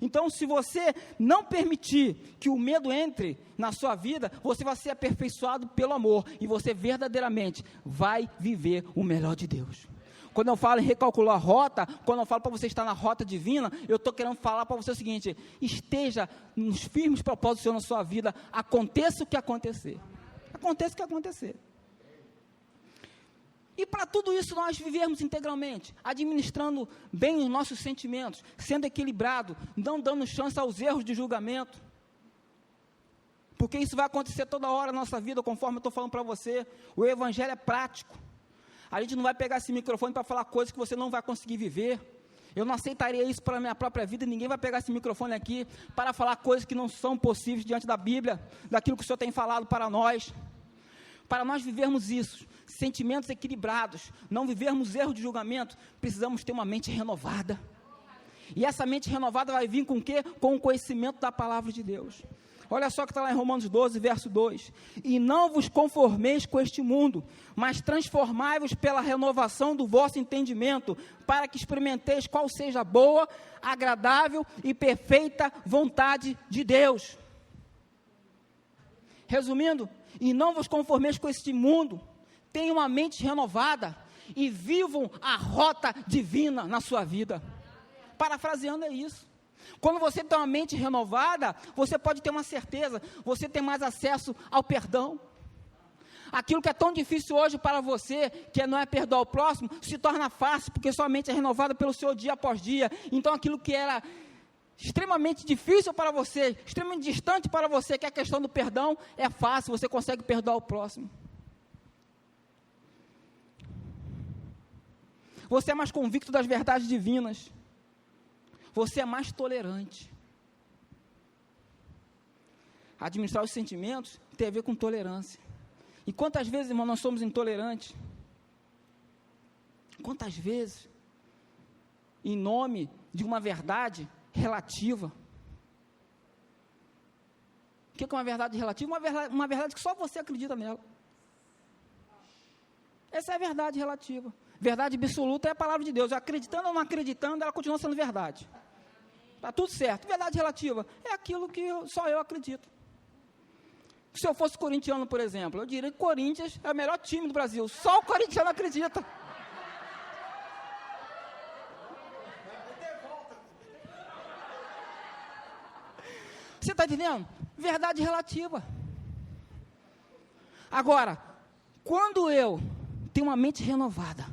Então, se você não permitir que o medo entre na sua vida, você vai ser aperfeiçoado pelo amor, e você verdadeiramente vai viver o melhor de Deus. Quando eu falo em recalcular a rota, quando eu falo para você estar na rota divina, eu estou querendo falar para você o seguinte: esteja nos firmes propósitos do Senhor na sua vida, aconteça o que acontecer. Aconteça o que acontecer. E para tudo isso nós vivermos integralmente, administrando bem os nossos sentimentos, sendo equilibrado, não dando chance aos erros de julgamento. Porque isso vai acontecer toda hora na nossa vida, conforme eu estou falando para você. O evangelho é prático. A gente não vai pegar esse microfone para falar coisas que você não vai conseguir viver. Eu não aceitaria isso para a minha própria vida, e ninguém vai pegar esse microfone aqui para falar coisas que não são possíveis diante da Bíblia, daquilo que o Senhor tem falado para nós. Para nós vivermos isso, sentimentos equilibrados, não vivermos erro de julgamento, precisamos ter uma mente renovada. E essa mente renovada vai vir com o quê? Com o conhecimento da palavra de Deus. Olha só que está lá em Romanos 12, verso 2. E não vos conformeis com este mundo, mas transformai-vos pela renovação do vosso entendimento, para que experimenteis qual seja a boa, agradável e perfeita vontade de Deus. Resumindo, e não vos conformeis com este mundo, tenham uma mente renovada e vivam a rota divina na sua vida. Parafraseando é isso. Quando você tem uma mente renovada, você pode ter uma certeza, você tem mais acesso ao perdão. Aquilo que é tão difícil hoje para você, que não é perdoar o próximo, se torna fácil, porque sua mente é renovada pelo Senhor dia após dia. Então aquilo que era extremamente difícil para você, extremamente distante para você, que é a questão do perdão, é fácil, você consegue perdoar o próximo. Você é mais convicto das verdades divinas. Você é mais tolerante. Administrar os sentimentos tem a ver com tolerância. E quantas vezes, irmão, nós somos intolerantes? Quantas vezes, em nome de uma verdade relativa? O que é uma verdade relativa? Uma verdade que só você acredita nela. Essa é a verdade relativa. Verdade absoluta é a palavra de Deus. Acreditando ou não acreditando, ela continua sendo verdade. Está tudo certo. Verdade relativa é aquilo que só eu acredito. Se eu fosse corintiano, por exemplo, eu diria que Corinthians é o melhor time do Brasil. Só o corintiano acredita. Você está entendendo? Verdade relativa. Agora, quando eu tenho uma mente renovada,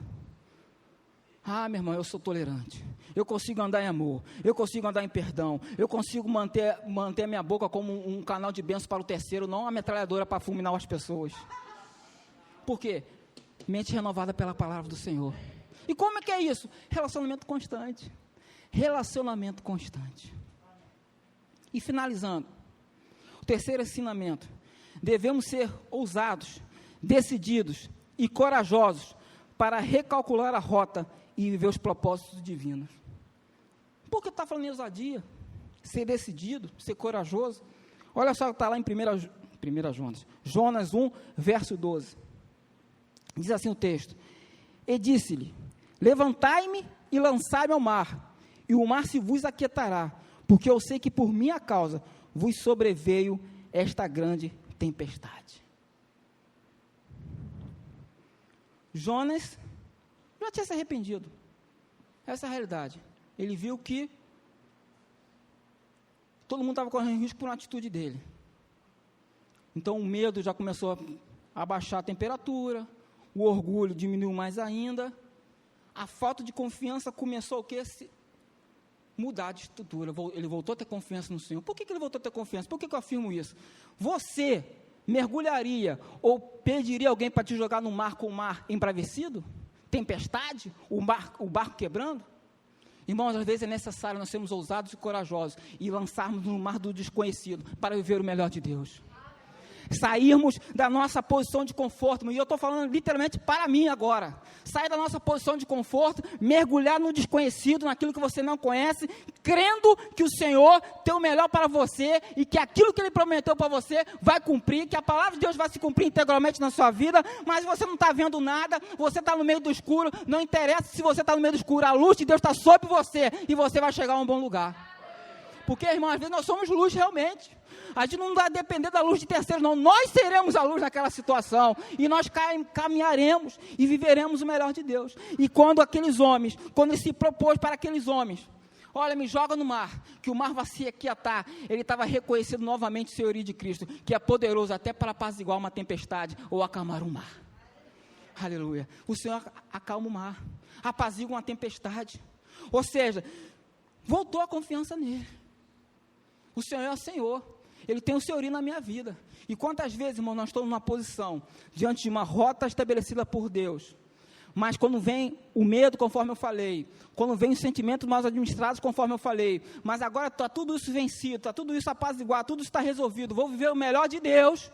meu irmão, eu sou tolerante. Eu consigo andar em amor, eu consigo andar em perdão, eu consigo manter a minha boca como um canal de bênção para o terceiro, não uma metralhadora para fulminar as pessoas. Por quê? Mente renovada pela palavra do Senhor. E como é que é isso? Relacionamento constante. Relacionamento constante. E finalizando, o terceiro ensinamento: devemos ser ousados, decididos e corajosos para recalcular a rota e viver os propósitos divinos. Por que está falando em ousadia? Ser decidido, ser corajoso. Olha só, está lá em 1 Jonas 1, verso 12. Diz assim o texto: e disse-lhe: levantai-me e lançai-me ao mar, e o mar se vos aquietará, porque eu sei que por minha causa vos sobreveio esta grande tempestade. Jonas já tinha se arrependido. Essa é a realidade. Ele viu que todo mundo estava correndo risco por uma atitude dele. Então o medo já começou a baixar a temperatura, o orgulho diminuiu mais ainda, a falta de confiança começou o quê? Mudar de estrutura. Ele voltou a ter confiança no Senhor. Por que ele voltou a ter confiança? Por que eu afirmo isso? Você mergulharia ou pediria alguém para te jogar no mar com o mar embravecido? Tempestade? O barco quebrando? Irmãos, às vezes é necessário nós sermos ousados e corajosos e lançarmos no mar do desconhecido para viver o melhor de Deus. Sairmos da nossa posição de conforto, e eu estou falando literalmente para mim agora, sair da nossa posição de conforto, mergulhar no desconhecido, naquilo que você não conhece, crendo que o Senhor tem o melhor para você, e que aquilo que Ele prometeu para você vai cumprir, que a palavra de Deus vai se cumprir integralmente na sua vida, mas você não está vendo nada, você está no meio do escuro, não interessa se você está no meio do escuro, a luz de Deus está sobre você, e você vai chegar a um bom lugar. Porque, irmão, às vezes nós somos luz realmente. A gente não vai depender da luz de terceiros, não. Nós seremos a luz naquela situação. E nós caminharemos e viveremos o melhor de Deus. E quando ele se propôs para aqueles homens, olha, me joga no mar, que o mar vai se aquietar. Ele estava reconhecendo novamente o senhorio de Cristo, que é poderoso até para apaziguar uma tempestade ou acalmar o mar. Aleluia. O Senhor acalma o mar, apazigua uma tempestade. Ou seja, voltou a confiança nele. O Senhor é o Senhor, Ele tem o senhorio na minha vida. E quantas vezes, irmão, nós estamos numa posição, diante de uma rota estabelecida por Deus, mas quando vem o medo, conforme eu falei, quando vem os sentimentos mal administrados, conforme eu falei, mas agora está tudo isso vencido, está tudo isso apaziguado, tudo isso está resolvido, vou viver o melhor de Deus.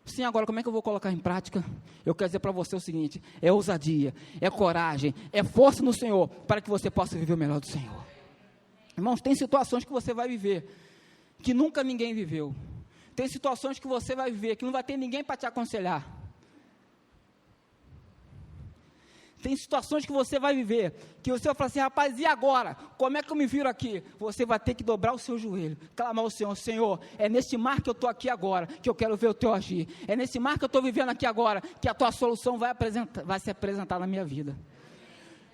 Sim, agora como é que eu vou colocar em prática? Eu quero dizer para você o seguinte: é ousadia, é coragem, é força no Senhor, para que você possa viver o melhor do Senhor. Irmãos, tem situações que você vai viver, que nunca ninguém viveu. Tem situações que você vai viver, que não vai ter ninguém para te aconselhar. Tem situações que você vai viver, que você vai falar assim: rapaz, e agora? Como é que eu me viro aqui? Você vai ter que dobrar o seu joelho, clamar ao Senhor: Senhor, é nesse mar que eu estou aqui agora, que eu quero ver o teu agir. É nesse mar que eu estou vivendo aqui agora, que a tua solução vai se apresentar na minha vida.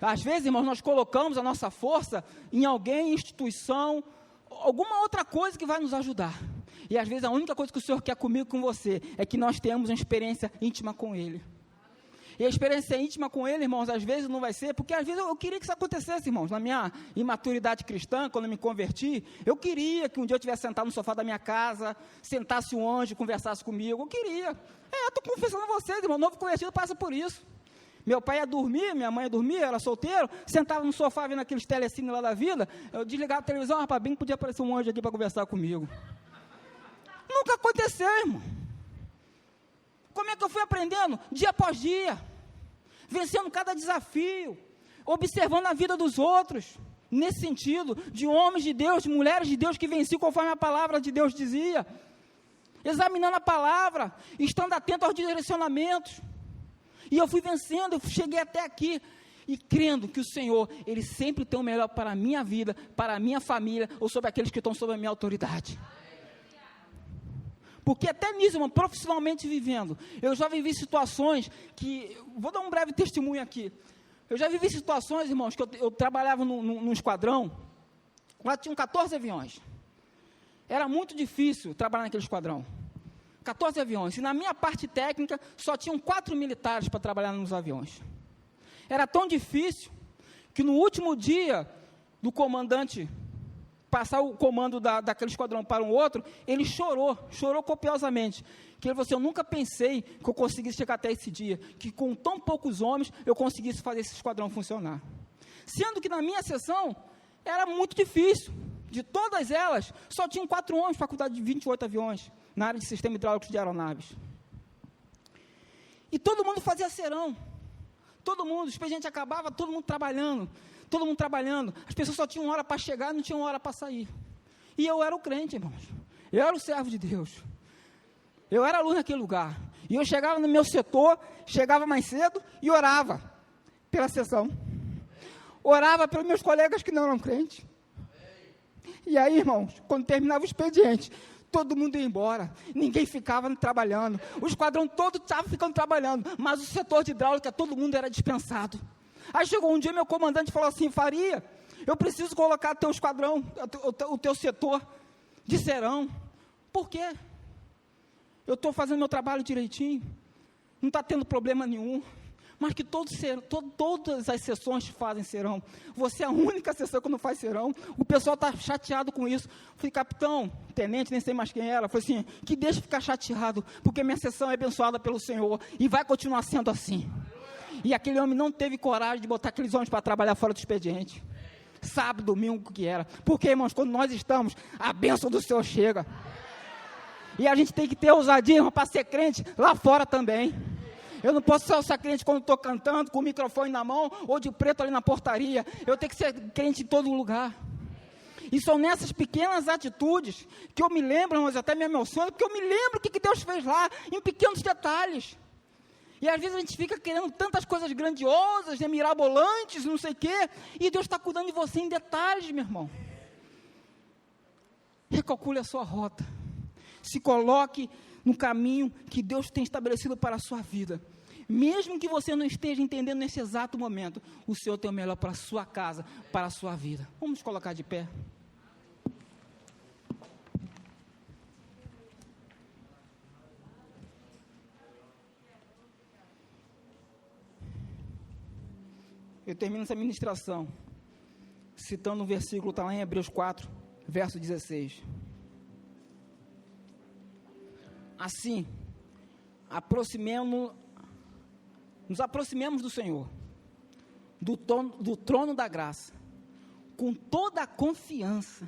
Às vezes, irmãos, nós colocamos a nossa força em alguém, instituição, alguma outra coisa que vai nos ajudar. E às vezes a única coisa que o Senhor quer comigo e com você é que nós tenhamos uma experiência íntima com Ele. E a experiência íntima com Ele, irmãos, às vezes não vai ser, porque às vezes eu queria que isso acontecesse, irmãos. Na minha imaturidade cristã, quando eu me converti, eu queria que um dia eu tivesse sentado no sofá da minha casa, sentasse um anjo e conversasse comigo. Eu queria. Eu estou confessando a vocês, irmão, novo convertido passa por isso. Meu pai ia dormir, minha mãe ia dormir, eu era solteiro, sentava no sofá vendo aqueles telecine lá da vida, eu desligava a televisão, rapaz, bem que podia aparecer um anjo aqui para conversar comigo. Nunca aconteceu, irmão. Como é que eu fui aprendendo? Dia após dia, vencendo cada desafio, observando a vida dos outros, nesse sentido, de homens de Deus, de mulheres de Deus que venciam conforme a palavra de Deus dizia, examinando a palavra, estando atento aos direcionamentos. E eu fui vencendo, eu cheguei até aqui, e crendo que o Senhor, Ele sempre tem o melhor para a minha vida, para a minha família, ou sobre aqueles que estão sob a minha autoridade. Porque até nisso, irmão, profissionalmente vivendo, eu já vivi situações que, vou dar um breve testemunho aqui, eu já vivi situações, irmãos, que eu trabalhava num esquadrão, lá tinham 14 aviões, era muito difícil trabalhar naquele esquadrão, 14 aviões, e na minha parte técnica, só tinham 4 militares para trabalhar nos aviões. Era tão difícil, que no último dia do comandante passar o comando daquele esquadrão para um outro, ele chorou copiosamente, que ele falou assim, eu nunca pensei que eu conseguisse chegar até esse dia, que com tão poucos homens, eu conseguisse fazer esse esquadrão funcionar. Sendo que na minha seção, era muito difícil, de todas elas, só tinham 4 homens para cuidar de 28 aviões, na área de sistema hidráulico de aeronaves. E todo mundo fazia serão, todo mundo, o expediente acabava, todo mundo trabalhando, as pessoas só tinham hora para chegar e não tinham hora para sair. E eu era o crente, irmãos, eu era o servo de Deus, eu era aluno naquele lugar, e eu chegava no meu setor, chegava mais cedo e orava pela sessão, orava pelos meus colegas que não eram crentes. E aí, irmãos, quando terminava o expediente, todo mundo ia embora, ninguém ficava trabalhando, o esquadrão todo estava ficando trabalhando, mas o setor de hidráulica, todo mundo era dispensado. Aí chegou um dia, meu comandante falou assim, Faria, eu preciso colocar teu esquadrão, o teu setor de serão. Por quê? Eu estou fazendo meu trabalho direitinho, não está tendo problema nenhum, mas que todas as sessões fazem serão. Você é a única sessão que não faz serão. O pessoal está chateado com isso. Falei, capitão, tenente, nem sei mais quem era. Falei assim, que deixa ficar chateado, porque minha sessão é abençoada pelo Senhor, e vai continuar sendo assim. E aquele homem não teve coragem de botar aqueles homens para trabalhar fora do expediente. Sábado, domingo, o que era. Porque, irmãos, quando nós estamos, a bênção do Senhor chega. E a gente tem que ter ousadia, irmão, para ser crente lá fora também. Eu não posso ser crente quando estou cantando, com o microfone na mão, ou de preto ali na portaria. Eu tenho que ser crente em todo lugar. E são nessas pequenas atitudes que eu me lembro, mas até me emociono, porque eu me lembro o que Deus fez lá, em pequenos detalhes. E às vezes a gente fica querendo tantas coisas grandiosas, mirabolantes, não sei o quê, e Deus está cuidando de você em detalhes, meu irmão. Recalcule a sua rota. Se coloque no caminho que Deus tem estabelecido para a sua vida. Mesmo que você não esteja entendendo nesse exato momento, o Senhor tem o melhor para a sua casa, para a sua vida. Vamos colocar de pé. Eu termino essa ministração citando um versículo, está lá em Hebreus 4, verso 16. Assim, nos aproximemos do Senhor, do trono da graça, com toda a confiança,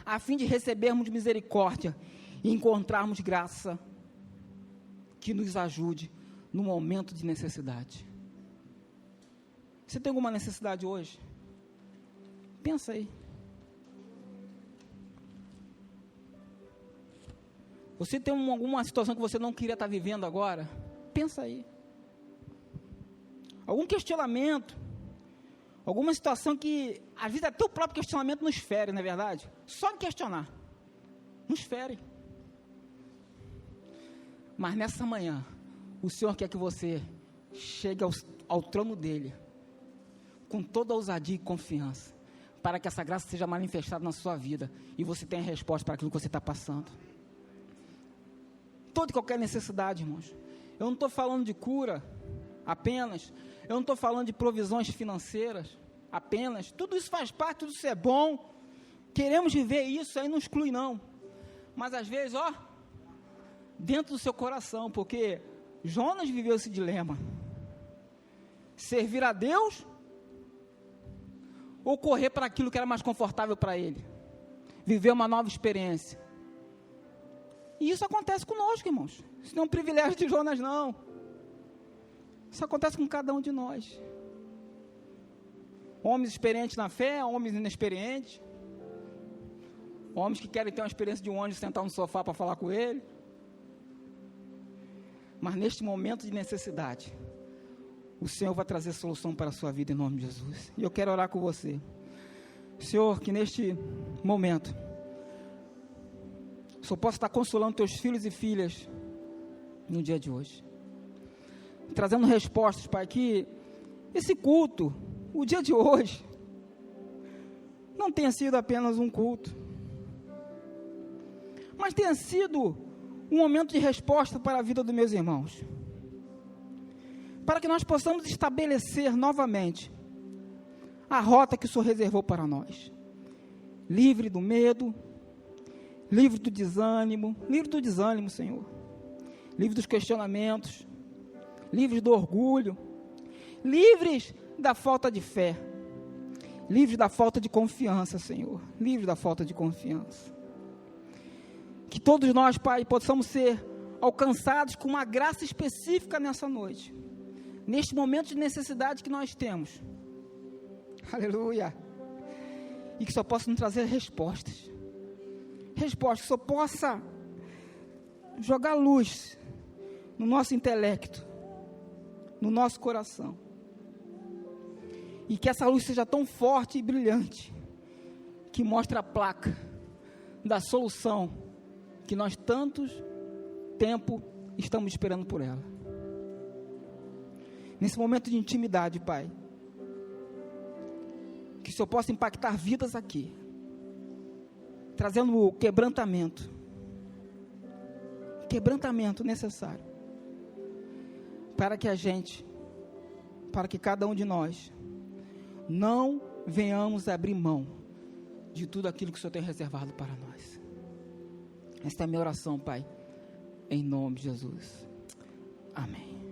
a fim de recebermos misericórdia e encontrarmos graça que nos ajude no momento de necessidade. Você tem alguma necessidade hoje? Pensa aí. Você tem alguma situação que você não queria estar vivendo agora? Pensa aí. Algum questionamento, alguma situação que, às vezes, até o próprio questionamento nos fere, não é verdade? Só em questionar, nos fere. Mas nessa manhã, o Senhor quer que você chegue ao trono dEle, com toda a ousadia e confiança, para que essa graça seja manifestada na sua vida, e você tenha resposta para aquilo que você está passando. Toda e qualquer necessidade, irmãos. Eu não estou falando de cura apenas, eu não estou falando de provisões financeiras apenas, tudo isso faz parte, tudo isso é bom, queremos viver isso, aí não exclui não, mas às vezes, dentro do seu coração, porque Jonas viveu esse dilema, servir a Deus ou correr para aquilo que era mais confortável para ele, viver uma nova experiência. E isso acontece conosco, irmãos. Isso não é um privilégio de Jonas, não. Isso acontece com cada um de nós. Homens experientes na fé, homens inexperientes, homens que querem ter uma experiência de um anjo, sentar no sofá para falar com ele. Mas neste momento de necessidade, o Senhor vai trazer solução para a sua vida em nome de Jesus. E eu quero orar com você. Senhor, que neste momento, o Senhor possa estar consolando teus filhos e filhas no dia de hoje. Trazendo respostas, Pai, que esse culto, o dia de hoje, não tenha sido apenas um culto, mas tenha sido um momento de resposta para a vida dos meus irmãos, para que nós possamos estabelecer novamente a rota que o Senhor reservou para nós, livre do medo, livre do desânimo, Senhor, livre dos questionamentos, livres do orgulho, livres da falta de fé, livres da falta de confiança, Senhor, livres da falta de confiança. Que todos nós, Pai, possamos ser alcançados com uma graça específica nessa noite, neste momento de necessidade que nós temos. Aleluia. E que só possa nos trazer respostas, que só possa jogar luz no nosso intelecto, no nosso coração, e que essa luz seja tão forte e brilhante, que mostre a placa da solução que nós tanto tempo estamos esperando por ela. Nesse momento de intimidade, Pai, que o Senhor possa impactar vidas aqui, trazendo o quebrantamento necessário, para que cada um de nós não venhamos abrir mão de tudo aquilo que o Senhor tem reservado para nós. Esta é a minha oração, Pai, em nome de Jesus. Amém.